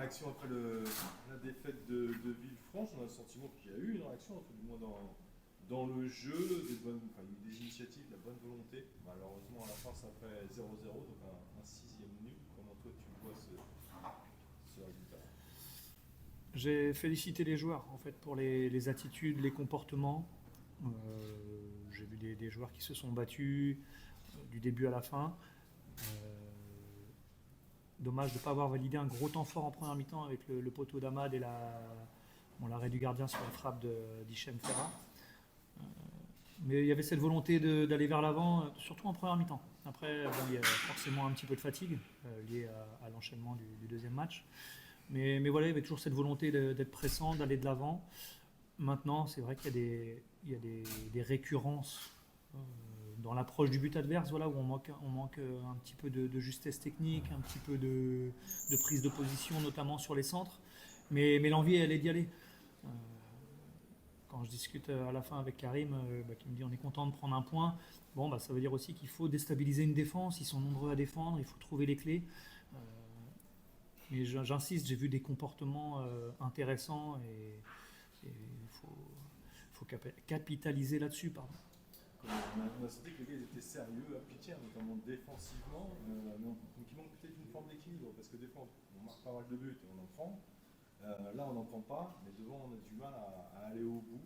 réaction après la défaite de Villefranche. On a le sentiment qu'il y a eu une réaction, tout du moins dans le jeu, des initiatives, de la bonne volonté. Malheureusement, à la fin, ça fait 0-0, donc un sixième nul. Comment toi tu vois ce résultat? J'ai félicité les joueurs en fait pour les attitudes, les comportements. J'ai vu des joueurs qui se sont battus du début à la fin. Euh, Dommage de ne pas avoir validé un gros temps fort en première mi-temps avec le poteau d'Amad et l'arrêt du gardien sur la frappe d'Hichem Ferra. Mais il y avait cette volonté d'aller vers l'avant, surtout en première mi-temps. Après, bon, il y a forcément un petit peu de fatigue liée à l'enchaînement du deuxième match. Mais voilà, il y avait toujours cette volonté d'être pressant, d'aller de l'avant. Maintenant, c'est vrai qu'il y a des récurrences dans l'approche du but adverse, voilà, où on manque un petit peu de justesse technique, un petit peu de prise de position, notamment sur les centres. Mais l'envie, elle est d'y aller. Euh, Quand je discute à la fin avec Karim, qui me dit on est content de prendre un point, bon, ça veut dire aussi qu'il faut déstabiliser une défense. Ils sont nombreux à défendre, il faut trouver les clés. Euh, mais j'insiste, j'ai vu des comportements intéressants et il faut capitaliser là-dessus. Pardon. On a senti que les gars ils étaient sérieux, appliqués, notamment défensivement. Donc il manque peut-être une forme d'équilibre, parce que des fois on marque pas mal de buts et on en prend. Là, on n'en prend pas, mais devant, on a du mal à aller au bout.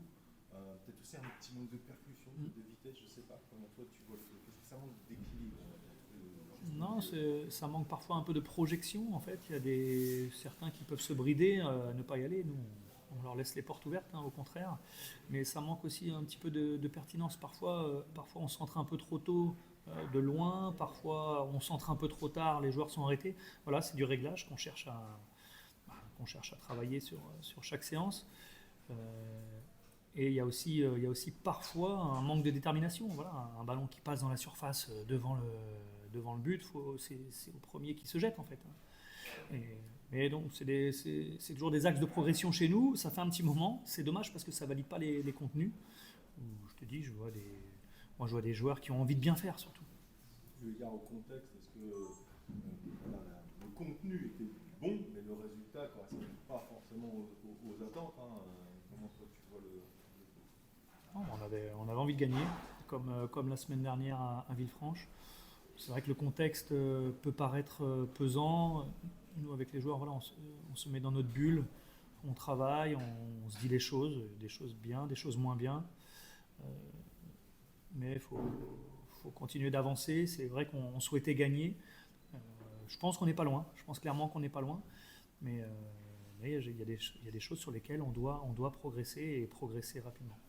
Peut-être aussi un petit manque de percussion, de vitesse, je sais pas. Comment toi, tu vois le truc? Est-ce que ça manque d'équilibre? Non, ça manque parfois un peu de projection. En fait, il y a certains qui peuvent se brider, à ne pas y aller. Nous, on leur laisse les portes ouvertes, au contraire. Mais ça manque aussi un petit peu de pertinence. Parfois, on centre un peu trop tôt, de loin. Parfois, on centre un peu trop tard. Les joueurs sont arrêtés. Voilà, c'est du réglage qu'on cherche à travailler sur chaque séance. Euh, et il y a aussi parfois un manque de détermination. Voilà, un ballon qui passe dans la surface devant le but, c'est au premier qui se jette en fait. Mais donc c'est toujours des axes de progression chez nous. Ça fait un petit moment. C'est dommage parce que ça valide pas les contenus. Je te dis, moi je vois des joueurs qui ont envie de bien faire surtout. Eu égard au contexte, est-ce que le contenu était bon, mais le résultat ne correspond pas forcément aux attentes, hein? Comment toi tu vois le Non, on avait envie de gagner, comme la semaine dernière à Villefranche. C'est vrai que le contexte peut paraître pesant. Nous, avec les joueurs, voilà, on se met dans notre bulle, on travaille, on se dit des choses bien, des choses moins bien. Euh, mais faut continuer d'avancer. C'est vrai qu'on souhaitait gagner. Euh, je pense qu'on n'est pas loin. Je pense clairement qu'on n'est pas loin. Mais, euh, mais il y a des choses sur lesquelles on doit progresser et progresser rapidement.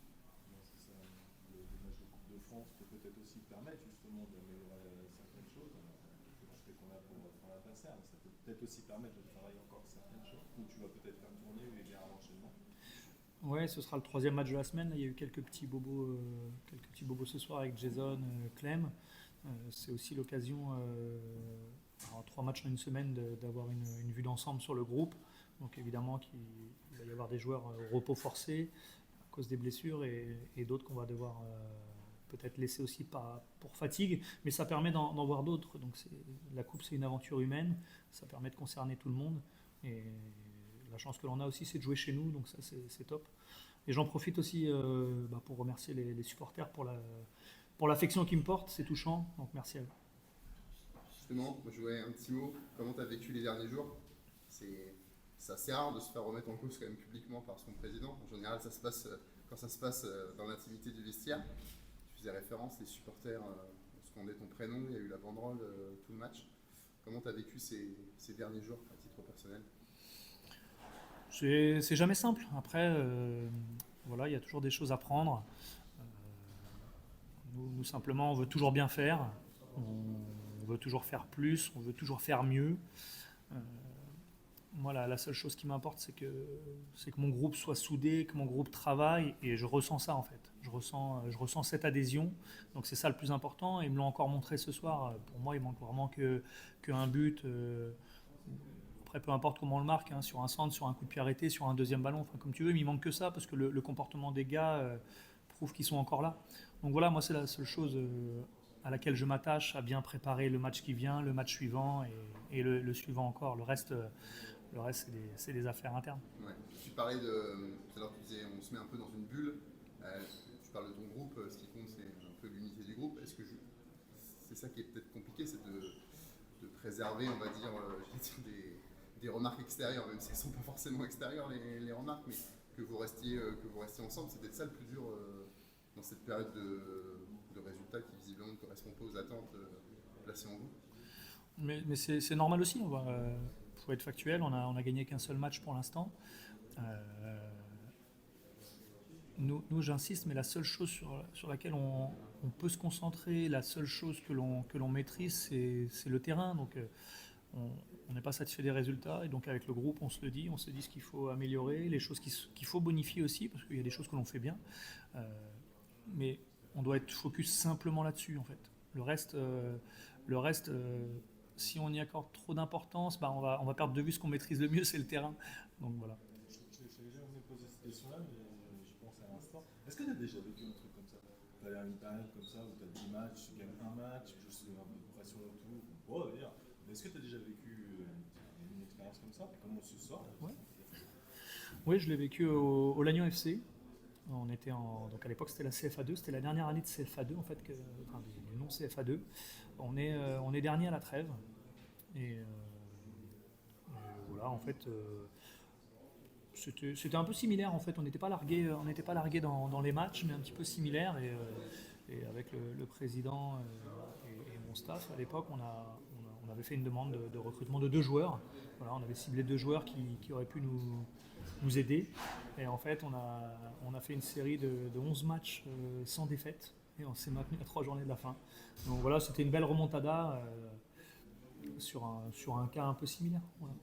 c'est ça, le match de Coupe de France peut peut-être aussi permettre justement d'améliorer certaines choses. Le respect qu'on a pour l'adversaire, mais ça peut peut-être aussi permettre de travailler encore certaines choses. Ou tu vas peut-être faire tourner eu égard à l'enchaînement. Ouais, ce sera le troisième match de la semaine. Là, il y a eu quelques petits bobos ce soir avec Jason, Clem. C'est aussi l'occasion, en 3 matchs en une semaine, d'avoir une vue d'ensemble sur le groupe. Donc évidemment qu'il va y avoir des joueurs au repos forcé à cause des blessures et d'autres qu'on va devoir peut-être laisser aussi pour fatigue. Mais ça permet d'en voir d'autres. Donc la coupe, c'est une aventure humaine. Ça permet de concerner tout le monde. Et la chance que l'on a aussi, c'est de jouer chez nous, donc ça c'est top. Et j'en profite aussi pour remercier les supporters pour l'affection qu'ils me portent, c'est touchant, donc merci à eux. Justement, moi, je voulais un petit mot. Comment tu as vécu les derniers jours? C'est assez rare de se faire remettre en cause quand même publiquement par son président. En général, ça se passe quand ça se passe dans l'intimité du vestiaire. Tu faisais référence, les supporters scandaient ton prénom, il y a eu la banderole tout le match. Comment tu as vécu ces derniers jours à titre personnel? C'est jamais simple. Après, voilà, il y a toujours des choses à prendre. Euh, nous, simplement, on veut toujours bien faire. On veut toujours faire plus, on veut toujours faire mieux. Euh, Moi, la seule chose qui m'importe, c'est que mon groupe soit soudé, que mon groupe travaille, et je ressens ça en fait. Je ressens cette adhésion, donc c'est ça le plus important. Et ils me l'ont encore montré ce soir. Pour moi, il manque vraiment qu'un but. Après, peu importe comment on le marque, hein, sur un centre, sur un coup de pied arrêté, sur un deuxième ballon, enfin comme tu veux, mais il manque que ça parce que le comportement des gars prouve qu'ils sont encore là. Donc voilà, moi c'est la seule chose à laquelle je m'attache, à bien préparer le match qui vient, le match suivant et le suivant encore. Le reste, c'est des affaires internes. Ouais. Tu parlais de. Tout à l'heure, tu disais on se met un peu dans une bulle. Tu parles de ton groupe, ce qui compte, c'est un peu l'unité du groupe. C'est ça qui est peut-être compliqué, c'est de préserver, on va dire, des remarques extérieures, même si elles ne sont pas forcément extérieures, les remarques, mais que vous restiez ensemble. C'est peut-être ça le plus dur dans cette période de résultats qui visiblement ne correspond pas aux attentes placées en vous. Mais c'est normal aussi. Faut être factuel. On a gagné qu'un seul match pour l'instant. Nous, j'insiste, mais la seule chose sur laquelle on peut se concentrer, la seule chose que l'on maîtrise, c'est le terrain. Donc, on n'est pas satisfait des résultats. Et donc, avec le groupe, on se dit ce qu'il faut améliorer, les choses qu'il faut bonifier aussi, parce qu'il y a des choses que l'on fait bien. Mais on doit être focus simplement là-dessus, en fait. Le reste, si on y accorde trop d'importance, on va perdre de vue ce qu'on maîtrise le mieux, c'est le terrain. Donc voilà. Je vais jamais poser cette question-là, mais je pense à l'instant. Est-ce que tu as déjà vécu un truc comme ça? Tu as une période comme ça où tu as 10 matchs, tu gagnes un match, je sais pas, pression autour. Bon, d'ailleurs. Est-ce que tu as déjà vécu une expérience comme ça? Comment on se sort? Ouais. Oui, je l'ai vécu au Lannion FC. Donc à l'époque c'était la CFA2, c'était la dernière année de CFA2 en fait, du non CFA2. On est dernier à la trêve et voilà en fait c'était un peu similaire en fait. On n'était pas largué dans les matchs, mais un petit peu similaire et avec le président et mon staff à l'époque on avait fait une demande de recrutement de 2 joueurs. Voilà, on avait ciblé 2 joueurs qui auraient pu nous aider. Et en fait, on a fait une série de 11 matchs sans défaite. Et on s'est maintenu à 3 journées de la fin. Donc voilà, c'était une belle remontada sur un cas un peu similaire. Voilà.